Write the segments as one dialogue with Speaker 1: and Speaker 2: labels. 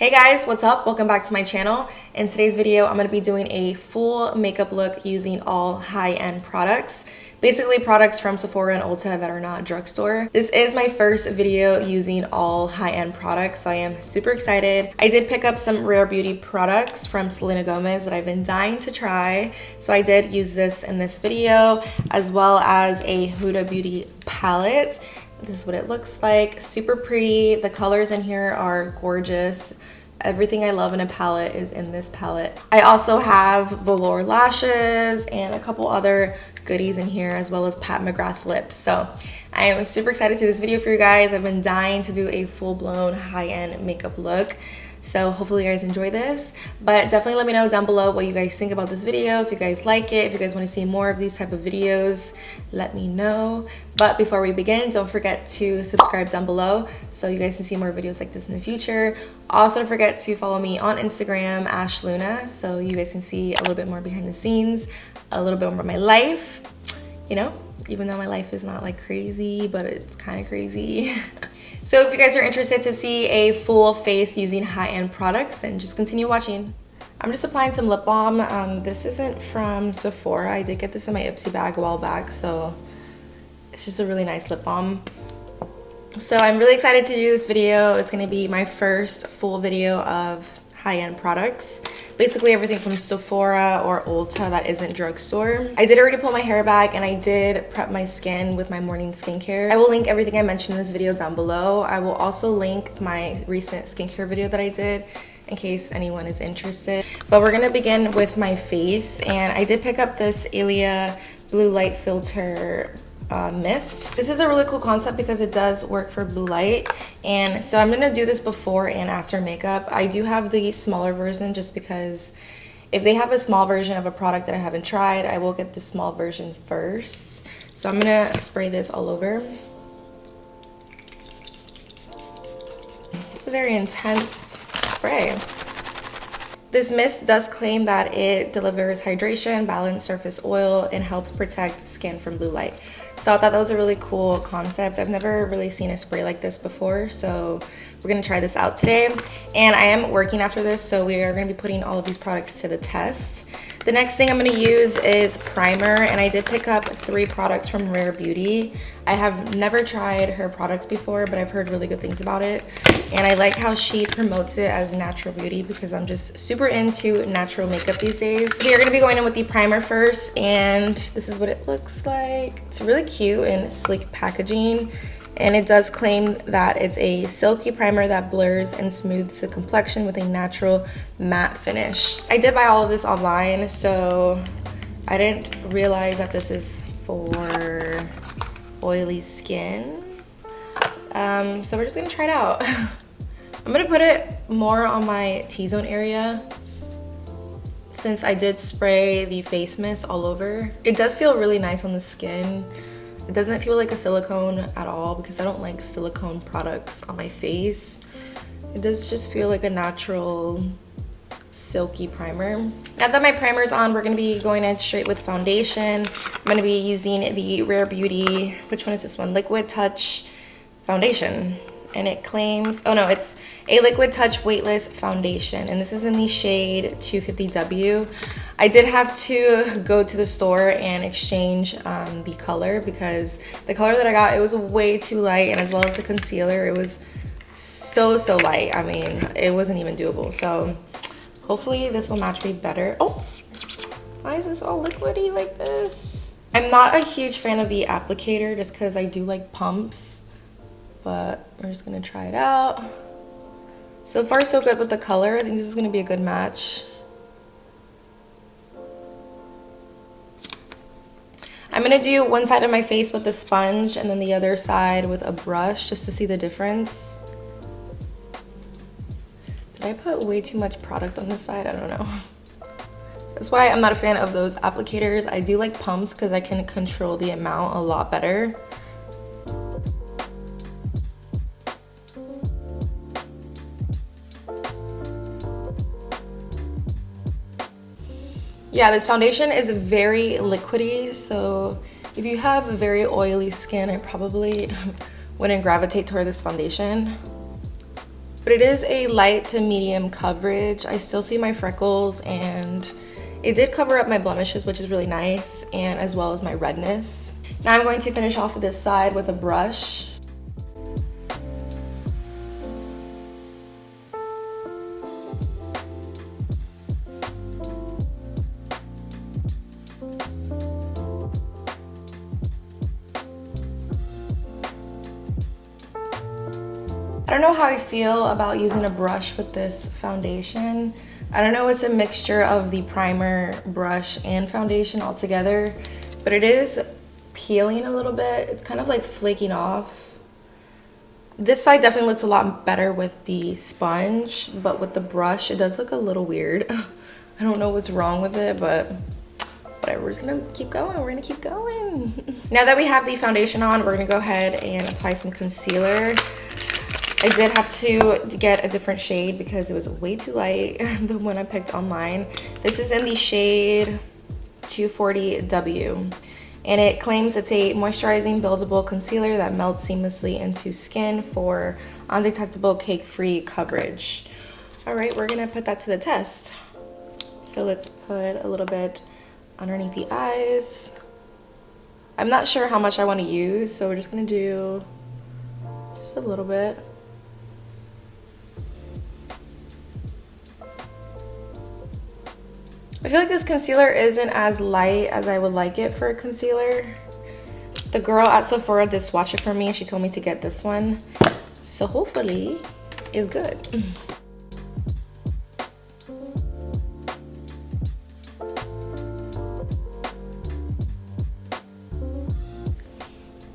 Speaker 1: Hey guys, what's up? Welcome back to my channel. In today's video, I'm going to be doing a full makeup look using all high-end products. Basically products from Sephora and Ulta that are not drugstore. This is my first video using all high-end products, so I am super excited. I did pick up some Rare Beauty products from Selena that I've been dying to try. So I did use this in this video, as well as a Huda Beauty palette. This is what it looks like. Super pretty. The colors in here are gorgeous. Everything I love in a palette is in this palette. I also have velour lashes and a couple other goodies in here, as well as Pat McGrath lips. So I am super excited to do this video for you guys. I've been dying to do a full-blown high-end makeup look. So hopefully you guys enjoy this, but definitely let me know down below what you guys think about this video. If you guys like it, if you guys want to see more of these type of videos, let me know. But before we begin, don't forget to subscribe down below so you guys can see more videos like this in the future. Also, don't forget to follow me on Instagram, Ashhluna, so you guys can see a little bit more behind the scenes, a little bit more about my life, you know, even though my life is not like crazy, but it's kind of crazy. So if you guys are interested to see a full face using high-end products, then just continue watching. I'm just applying some lip balm. This isn't from Sephora. I did get this in my Ipsy bag a while back, so it's just a really nice lip balm. So I'm really excited to do this video. It's gonna be my first full video of high-end products. Basically everything from Sephora or Ulta that isn't drugstore. I did already pull my hair back and I did prep my skin with my morning skincare. I will link everything I mentioned in this video down below. I will also link my recent skincare video that I did in case anyone is interested. But we're gonna begin with my face, and I did pick up this ILIA blue light filter mist. This is a really cool concept because it does work for blue light, and so I'm gonna do this before and after makeup. I do have the smaller version just because if they have a small version of a product that I haven't tried, I will get the small version first. So I'm gonna spray this all over. It's a very intense spray. This mist does claim that it delivers hydration, balanced surface oil, and helps protect skin from blue light. So I thought that was a really cool concept. I've never really seen a spray like this before, so we're gonna try this out today. And I am working after this, so we are gonna be putting all of these products to the test. The next thing I'm gonna use is primer, and I did pick up 3 products from Rare Beauty. I have never tried her products before, but I've heard really good things about it. And I like how she promotes it as natural beauty because I'm just super into natural makeup these days. We are gonna be going in with the primer first, and this is what it looks like. It's really cute and sleek packaging. And it does claim that it's a silky primer that blurs and smooths the complexion with a natural matte finish. I did buy all of this online, so I didn't realize that this is for oily skin. So we're just gonna try it out. I'm gonna put it more on my T-zone area since I did spray the face mist all over. It does feel really nice on the skin. It doesn't feel like a silicone at all because I don't like silicone products on my face. It does just feel like a natural silky primer. Now that my primer's on, we're gonna be going in straight with foundation. I'm gonna be using the Rare Beauty, which one is this one? Liquid Touch foundation. And it claims, oh no, it's a liquid touch weightless foundation, and this is in the shade 250W. I did have to go to the store and exchange the color because the color that I got, it was way too light, and as well as the concealer, it was so light. I mean, it wasn't even doable. So hopefully this will match me better. Oh, why is this all liquidy like this? I'm not a huge fan of the applicator just because I do like pumps, but we're just gonna try it out. So far so good with the color. I think this is gonna be a good match. I'm gonna do one side of my face with a sponge and then the other side with a brush just to see the difference. Did I put way too much product on this side? I don't know. That's why I'm not a fan of those applicators. I do like pumps because I can control the amount a lot better. Yeah, this foundation is very liquidy, so if you have a very oily skin, I probably wouldn't gravitate toward this foundation. But it is a light to medium coverage. I still see my freckles, and it did cover up my blemishes, which is really nice, and as well as my redness. Now I'm going to finish off with this side with a brush. I don't know how I feel about using a brush with this foundation. I don't know, it's a mixture of the primer, brush, and foundation all together, but it is peeling a little bit. It's kind of like flaking off. This side definitely looks a lot better with the sponge, but with the brush, it does look a little weird. I don't know what's wrong with it, but whatever, we're just gonna keep going. We're gonna keep going. Now that we have the foundation on, we're gonna go ahead and apply some concealer. I did have to get a different shade because it was way too light, the one I picked online. This is in the shade 240W, and it claims it's a moisturizing buildable concealer that melts seamlessly into skin for undetectable cake-free coverage. All right, we're gonna put that to the test. So let's put a little bit underneath the eyes. I'm not sure how much I want to use, so we're just gonna do just a little bit. I feel like this concealer isn't as light as I would like it for a concealer. The girl at Sephora did swatch it for me and she told me to get this one. So hopefully it's good.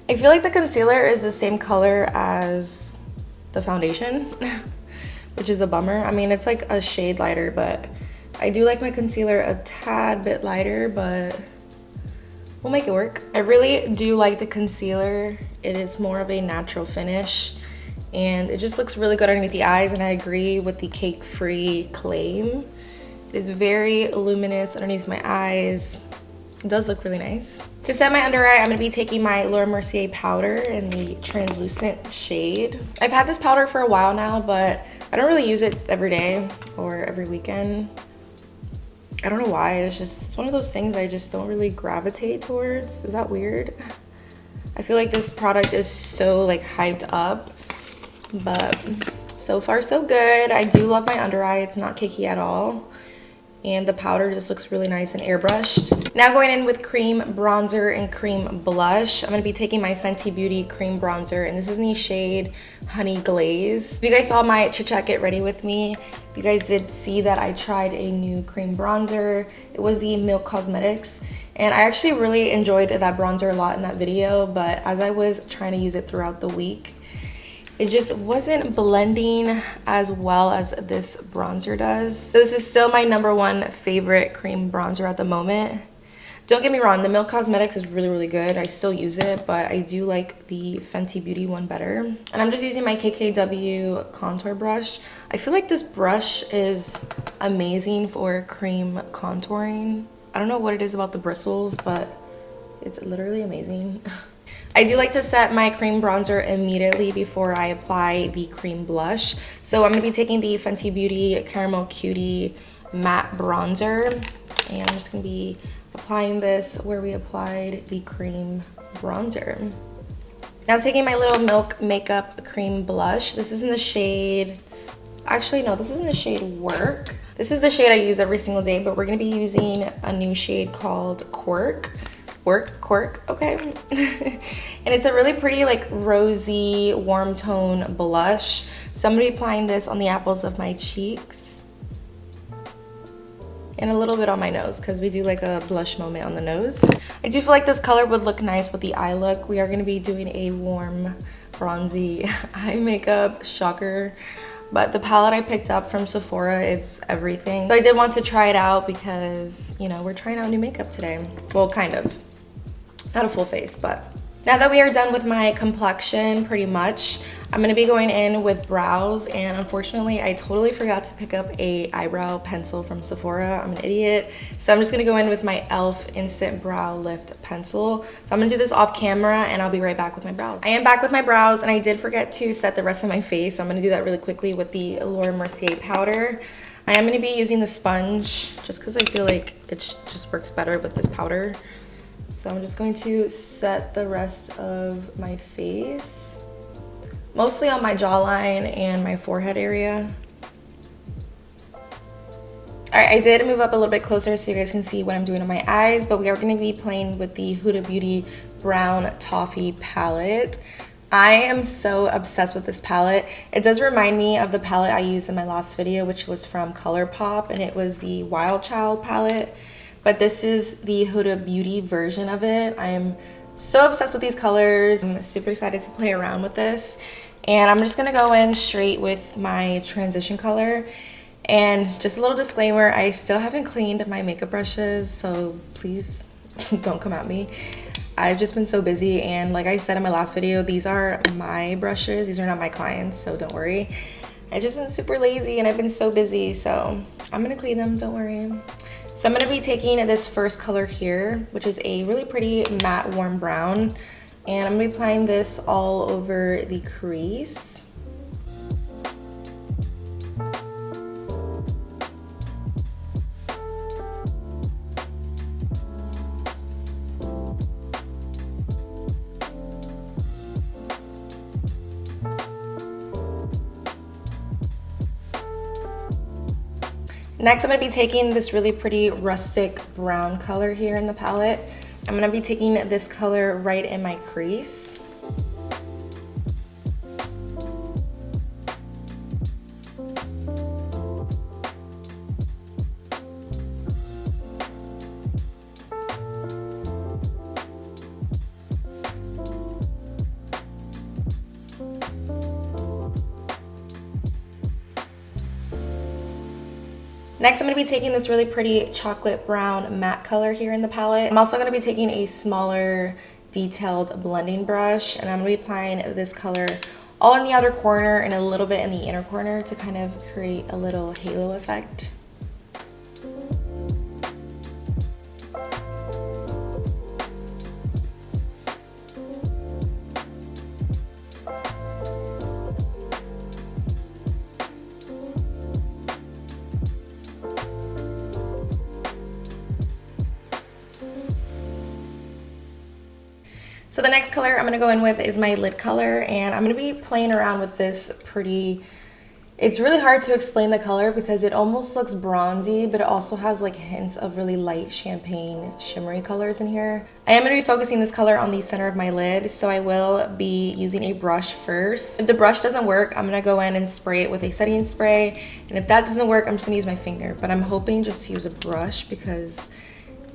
Speaker 1: I feel like the concealer is the same color as the foundation, which is a bummer. I mean, it's like a shade lighter, but I do like my concealer a tad bit lighter, but we'll make it work. I really do like the concealer. It is more of a natural finish, and it just looks really good underneath the eyes, and I agree with the cake-free claim. It is very luminous underneath my eyes. It does look really nice. To set my under eye, I'm going to be taking my Laura Mercier powder in the translucent shade. I've had this powder for a while now, but I don't really use it every day or every weekend. I don't know why, it's one of those things I just don't really gravitate towards. Is that weird? I feel like this product is so like hyped up, but so far so good. I do love my under eye. It's not cakey at all. And the powder just looks really nice and airbrushed. Now going in with cream bronzer and cream blush. I'm going to be taking my Fenty Beauty cream bronzer, and this is in the shade Honey Glaze. If you guys saw my chit chat get ready with me, you guys did see that I tried a new cream bronzer. It was the Milk Cosmetics, and I actually really enjoyed that bronzer a lot in that video, but as I was trying to use it throughout the week, it just wasn't blending as well as this bronzer does. So this is still my #1 favorite cream bronzer at the moment. Don't get me wrong, the Milk Cosmetics is really, really good. I still use it, but I do like the Fenty Beauty one better. And I'm just using my KKW contour brush. I feel like this brush is amazing for cream contouring. I don't know what it is about the bristles, but it's literally amazing. I do like to set my cream bronzer immediately before I apply the cream blush. So I'm going to be taking the Fenty Beauty Caramel Cutie Matte Bronzer, and I'm just going to be applying this where we applied the cream bronzer. Now taking my little Milk Makeup Cream Blush. This is in the shade, actually no, this is in the shade Work. This is the shade I use every single day, but we're going to be using a new shade called Quirk, okay. And it's a really pretty like rosy warm tone blush. So I'm gonna be applying this on the apples of my cheeks and a little bit on my nose because we do like a blush moment on the nose. I do feel like this color would look nice with the eye look. We are gonna be doing a warm bronzy eye makeup, shocker. But the palette I picked up from Sephora, it's everything. So I did want to try it out because, you know, we're trying out new makeup today. Well, kind of. Not a full face, but Now that we are done with my complexion pretty much, I'm going to be going in with brows, and unfortunately I totally forgot to pick up a eyebrow pencil from Sephora. I'm an idiot. So I'm just going to go in with my e.l.f. Instant Brow Lift Pencil. So I'm going to do this off camera and I'll be right back with my brows. I am back with my brows, and I did forget to set the rest of my face, so I'm going to do that really quickly with the Laura Mercier powder. I am going to be using the sponge just because I feel like it just works better with this powder. So I'm just going to set the rest of my face, mostly on my jawline and my forehead area. Alright, I did move up a little bit closer so you guys can see what I'm doing on my eyes, but we are going to be playing with the Huda Beauty Brown Toffee palette. I am so obsessed with this palette. It does remind me of the palette I used in my last video, which was from ColourPop, and it was the Wild Child palette. But this is the Huda Beauty version of it. I am so obsessed with these colors. I'm super excited to play around with this. And I'm just gonna go in straight with my transition color. And just a little disclaimer, I still haven't cleaned my makeup brushes, so please don't come at me. I've just been so busy, and like I said in my last video, these are my brushes. These are not my clients, so don't worry. I've just been super lazy and I've been so busy, so I'm gonna clean them, don't worry. So I'm going to be taking this first color here, which is a really pretty matte warm brown, and I'm going to be applying this all over the crease. Next, I'm going to be taking this really pretty rustic brown color here in the palette. I'm going to be taking this color right in my crease. Next, I'm going to be taking this really pretty chocolate brown matte color here in the palette. I'm also going to be taking a smaller detailed blending brush, and I'm going to be applying this color all in the outer corner and a little bit in the inner corner to kind of create a little halo effect. So the next color I'm going to go in with is my lid color, and I'm going to be playing around with this pretty, it's really hard to explain the color because it almost looks bronzy, but it also has like hints of really light champagne shimmery colors in here. I am going to be focusing this color on the center of my lid, so I will be using a brush first. If the brush doesn't work, I'm going to go in and spray it with a setting spray, and if that doesn't work, I'm just going to use my finger, but I'm hoping just to use a brush because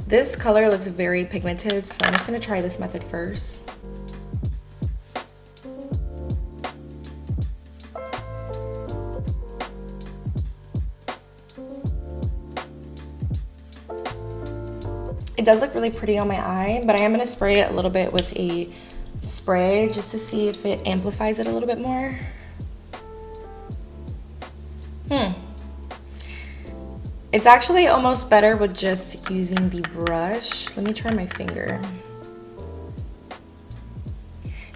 Speaker 1: this color looks very pigmented, so I'm just going to try this method first. It does look really pretty on my eye, but I am going to spray it a little bit with a spray just to see if it amplifies it a little bit more. It's actually almost better with just using the brush. Let me try my finger.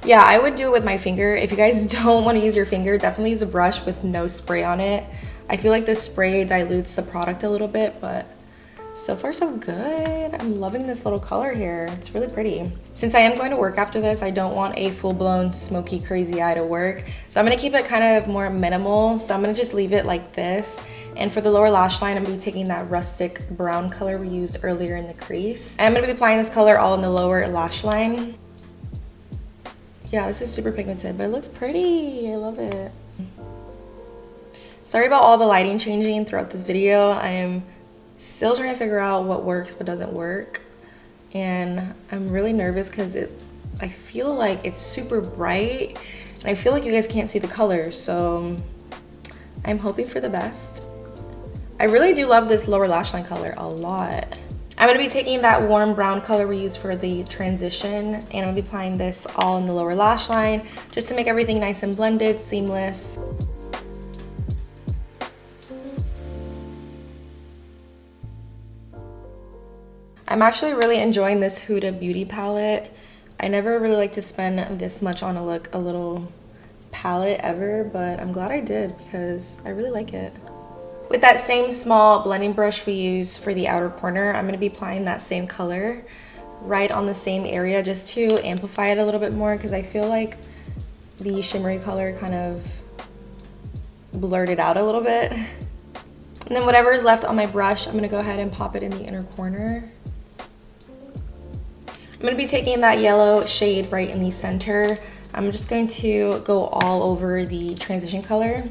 Speaker 1: Yeah, I would do it with my finger. If you guys don't want to use your finger, definitely use a brush with no spray on it. I feel like the spray dilutes the product a little bit, but so far so good. I'm loving this little color here. It's really pretty. Since I am going to work after this, I don't want a full-blown smoky crazy eye to work. So I'm going to keep it kind of more minimal. So I'm going to just leave it like this. And for the lower lash line, I'm going to be taking that rustic brown color we used earlier in the crease. I'm going to be applying this color all in the lower lash line. Yeah, this is super pigmented, but it looks pretty. I love it. Sorry about all the lighting changing throughout this video. I am still trying to figure out what works but doesn't work. And I'm really nervous because I feel like it's super bright. And I feel like you guys can't see the colors, so I'm hoping for the best. I really do love this lower lash line color a lot. I'm going to be taking that warm brown color we used for the transition, and I'm going to be applying this all in the lower lash line just to make everything nice and blended, seamless. I'm actually really enjoying this Huda Beauty palette. I never really like to spend this much on a little palette ever, but I'm glad I did because I really like it. With that same small blending brush we use for the outer corner, I'm going to be applying that same color right on the same area just to amplify it a little bit more, because I feel like the shimmery color kind of blurred it out a little bit. And then whatever is left on my brush, I'm going to go ahead and pop it in the inner corner. I'm going to be taking that yellow shade right in the center. I'm just going to go all over the transition color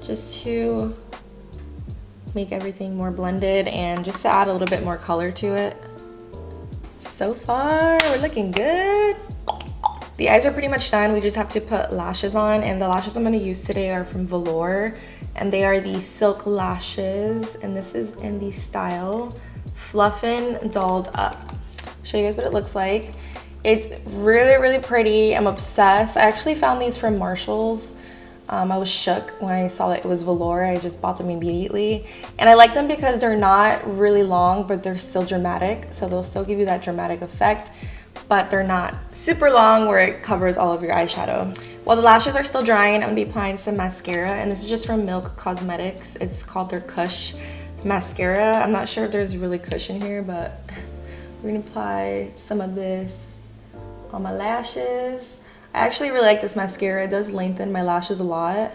Speaker 1: just to make everything more blended and just to add a little bit more color to it. So far, we're looking good. The eyes are pretty much done. We just have to put lashes on, and the lashes I'm going to use today are from Velour, and they are the silk lashes, and this is in the style Fluffin' Dolled Up. I'll show you guys what it looks like. It's really, really pretty. I'm obsessed. I actually found these from Marshall's. I was shook when I saw that it was velour. I just bought them immediately. And I like them because they're not really long, but they're still dramatic. So they'll still give you that dramatic effect, but they're not super long where it covers all of your eyeshadow. While the lashes are still drying, I'm gonna be applying some mascara, and this is just from Milk Cosmetics. It's called their Kush mascara. I'm not sure if there's really Kush in here, but we're gonna apply some of this on my lashes. I actually really like this mascara. It does lengthen my lashes a lot.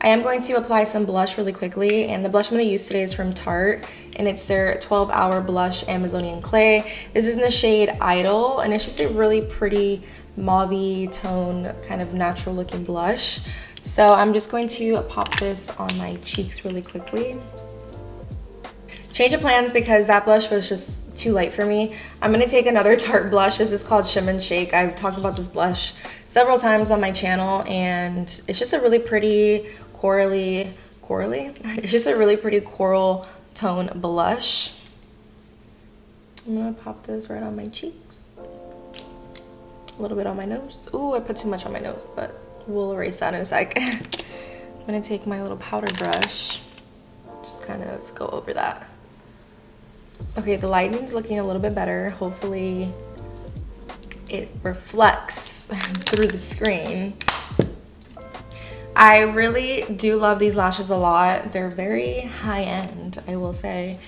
Speaker 1: I am going to apply some blush really quickly, and the blush I'm going to use today is from Tarte, and it's their 12-Hour Blush Amazonian Clay. This is in the shade Idol, and it's just a really pretty mauve tone, kind of natural looking blush. So I'm just going to pop this on my cheeks really quickly. Change of plans because that blush was just too light for me. I'm going to take another Tarte blush. This is called Shim and Shake. I've talked about this blush several times on my channel, and it's just a really pretty corally? It's just a really pretty coral tone blush. I'm going to pop this right on my cheeks. A little bit on my nose. Ooh, I put too much on my nose, but we'll erase that in a sec. I'm going to take my little powder brush, just kind of go over that. Okay, the lighting's looking a little bit better. Hopefully it reflects through the screen. I really do love these lashes a lot. They're very high-end, I will say,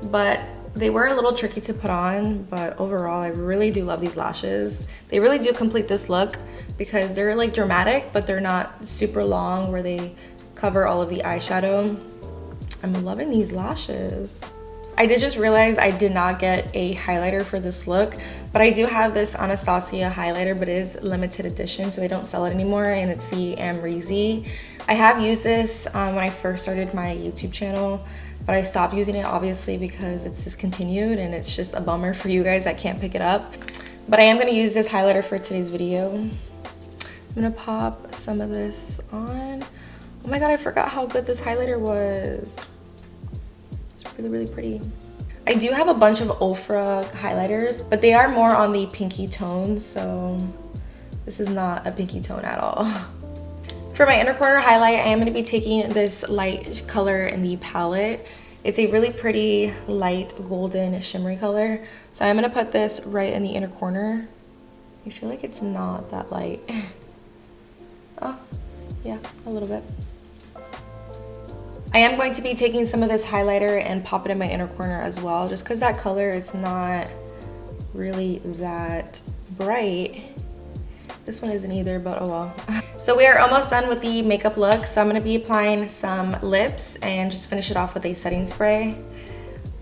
Speaker 1: but they were a little tricky to put on. But overall, I really do love these lashes. They really do complete this look because they're like dramatic, but they're not super long where they cover all of the eyeshadow. I'm loving these lashes. I did just realize I did not get a highlighter for this look, but I do have this Anastasia highlighter, but it is limited edition, so they don't sell it anymore, and it's the Amrezy. I have used this when I first started my YouTube channel, but I stopped using it obviously because it's discontinued, and it's just a bummer for you guys that can't pick it up. But I am going to use this highlighter for today's video. I'm going to pop some of this on. Oh my god, I forgot how good this highlighter was. Really, really pretty. I do have a bunch of Ofra highlighters, but they are more on the pinky tone, so this is not a pinky tone at all. For my inner corner highlight, I am going to be taking this light color in the palette. It's a really pretty light golden shimmery color, so I'm going to put this right in the inner corner. I feel like it's not that light. Oh, yeah, a little bit. I am going to be taking some of this highlighter and pop it in my inner corner as well, just because that color, it's not really that bright. This one isn't either, but oh well. So we are almost done with the makeup look, so I'm going to be applying some lips and just finish it off with a setting spray.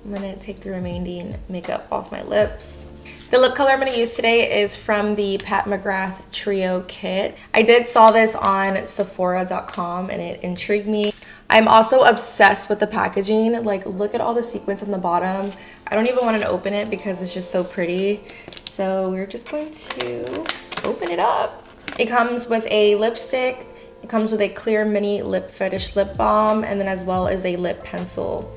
Speaker 1: I'm going to take the remaining makeup off my lips. The lip color I'm going to use today is from the Pat McGrath Trio Kit. I did saw this on Sephora.com and it intrigued me. I'm also obsessed with the packaging. Like, look at all the sequins on the bottom. I don't even want to open it because it's just so pretty. So we're just going to open it up. It comes with a lipstick. It comes with a clear mini lip fetish lip balm, and then as well as a lip pencil.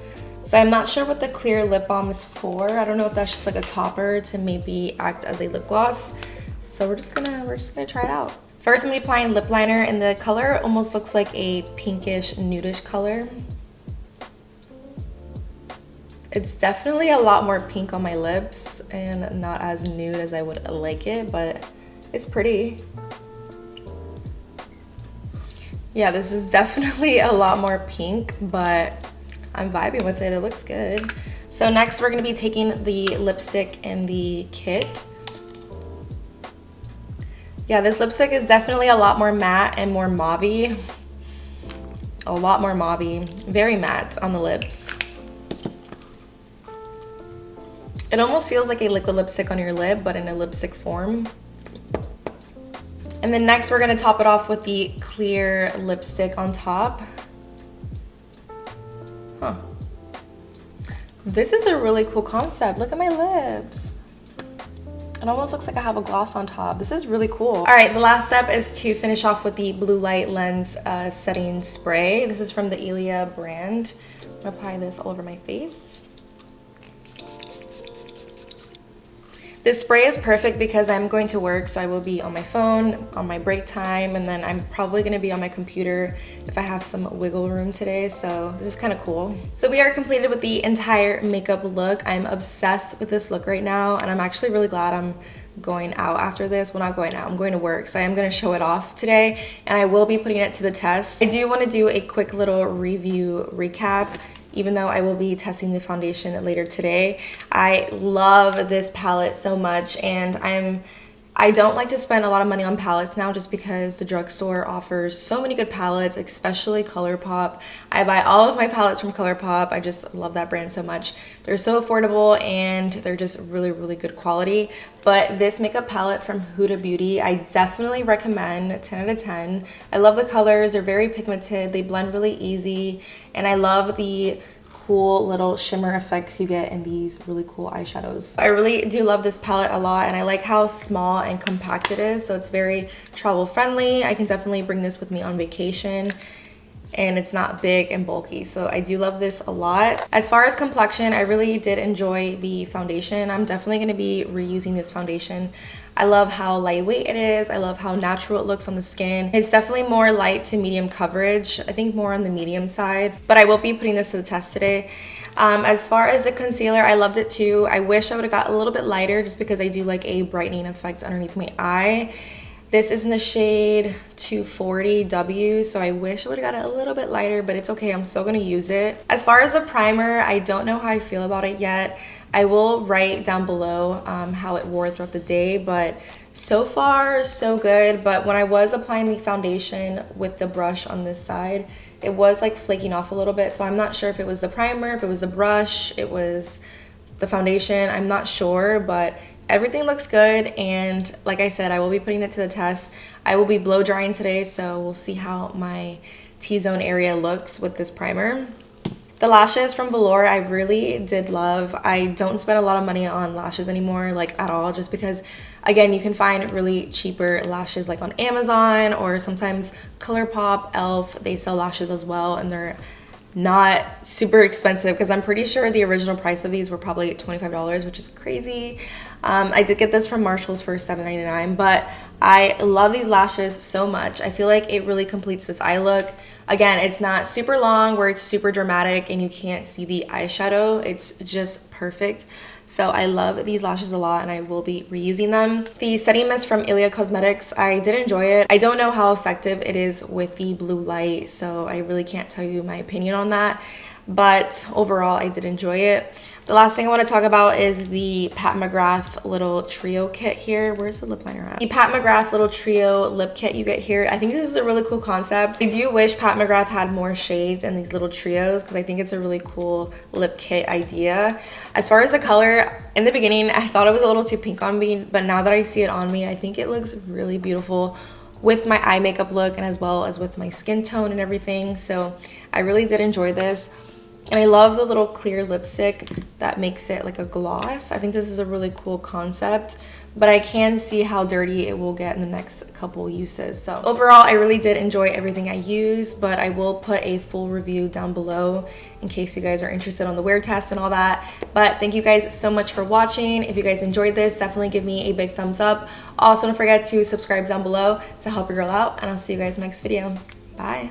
Speaker 1: So I'm not sure what the clear lip balm is for. I don't know if that's just like a topper to maybe act as a lip gloss. So we're just gonna try it out. First, I'm gonna be applying lip liner, and the color almost looks like a pinkish, nudish color. It's definitely a lot more pink on my lips and not as nude as I would like it, but it's pretty. Yeah, this is definitely a lot more pink, but I'm vibing with it. It looks good. So next we're gonna be taking the lipstick in the kit. Yeah, this lipstick is definitely a lot more matte and more mauve-y. A lot more mauve-y. Very matte on the lips. It almost feels like a liquid lipstick on your lip, but in a lipstick form. And then next we're gonna top it off with the clear lipstick on top. Huh. This is a really cool concept. Look at my lips. It almost looks like I have a gloss on top. This is really cool. All right, the last step is to finish off with the blue light lens setting spray. This is from the ILIA brand. I'm gonna apply this all over my face. This spray is perfect because I'm going to work, so I will be on my phone, on my break time, and then I'm probably gonna be on my computer if I have some wiggle room today, so this is kind of cool. So we are completed with the entire makeup look. I'm obsessed with this look right now, and I'm actually really glad I'm going out after this. Well, not going out, I'm going to work, so I am gonna show it off today, and I will be putting it to the test. I do wanna do a quick little review recap. Even though I will be testing the foundation later today. I love this palette so much, and I don't like to spend a lot of money on palettes now just because the drugstore offers so many good palettes, especially ColourPop. I buy all of my palettes from ColourPop. I just love that brand so much. They're so affordable and they're just really, really good quality. But this makeup palette from Huda Beauty, I definitely recommend. 10 out of 10. I love the colors. They're very pigmented. They blend really easy. And I love the cool little shimmer effects you get in these really cool eyeshadows. I really do love this palette a lot, and I like how small and compact it is, so it's very travel friendly. I can definitely bring this with me on vacation, and it's not big and bulky, so I do love this a lot. As far as complexion, I really did enjoy the foundation. I'm definitely going to be reusing this foundation. I love how lightweight it is. I love how natural it looks on the skin. It's definitely more light to medium coverage. I think more on the medium side, but I will be putting this to the test today. As far as the concealer, I loved it too. I wish I would have got a little bit lighter just because I do like a brightening effect underneath my eye. This is in the shade 240W, so I wish I would have got it a little bit lighter, but it's okay. I'm still gonna use it. As far as the primer, I don't know how I feel about it yet. I will write down below how it wore throughout the day, but so far, so good. But when I was applying the foundation with the brush on this side, it was like flaking off a little bit, so I'm not sure if it was the primer, if it was the brush, it was the foundation. I'm not sure, but everything looks good, and like I said, I will be putting it to the test. I will be blow drying today, so we'll see how my T-zone area looks with this primer. The lashes from Velour I really did love. I don't spend a lot of money on lashes anymore, like at all, just because again, you can find really cheaper lashes like on Amazon, or sometimes ColourPop, Elf, they sell lashes as well, and they're not super expensive, because I'm pretty sure the original price of these were probably $25, which is crazy. I did get this from Marshall's for $7.99, but I love these lashes so much. I feel like it really completes this eye look. Again, it's not super long where it's super dramatic and you can't see the eyeshadow. It's just perfect. So I love these lashes a lot, and I will be reusing them. The setting mist from ILIA Cosmetics, I did enjoy it. I don't know how effective it is with the blue light, so I really can't tell you my opinion on that. But overall, I did enjoy it. The last thing I want to talk about is the Pat McGrath little trio kit here. Where's the lip liner at? The Pat McGrath little trio lip kit you get here. I think this is a really cool concept. I do wish Pat McGrath had more shades in these little trios, because I think it's a really cool lip kit idea. As far as the color, in the beginning, I thought it was a little too pink on me, but now that I see it on me, I think it looks really beautiful with my eye makeup look, and as well as with my skin tone and everything. So I really did enjoy this. And I love the little clear lipstick that makes it like a gloss. I think this is a really cool concept, but I can see how dirty it will get in the next couple uses. So overall, I really did enjoy everything I used, but I will put a full review down below in case you guys are interested on the wear test and all that. But thank you guys so much for watching. If you guys enjoyed this, definitely give me a big thumbs up. Also, don't forget to subscribe down below to help your girl out, and I'll see you guys in the next video. Bye.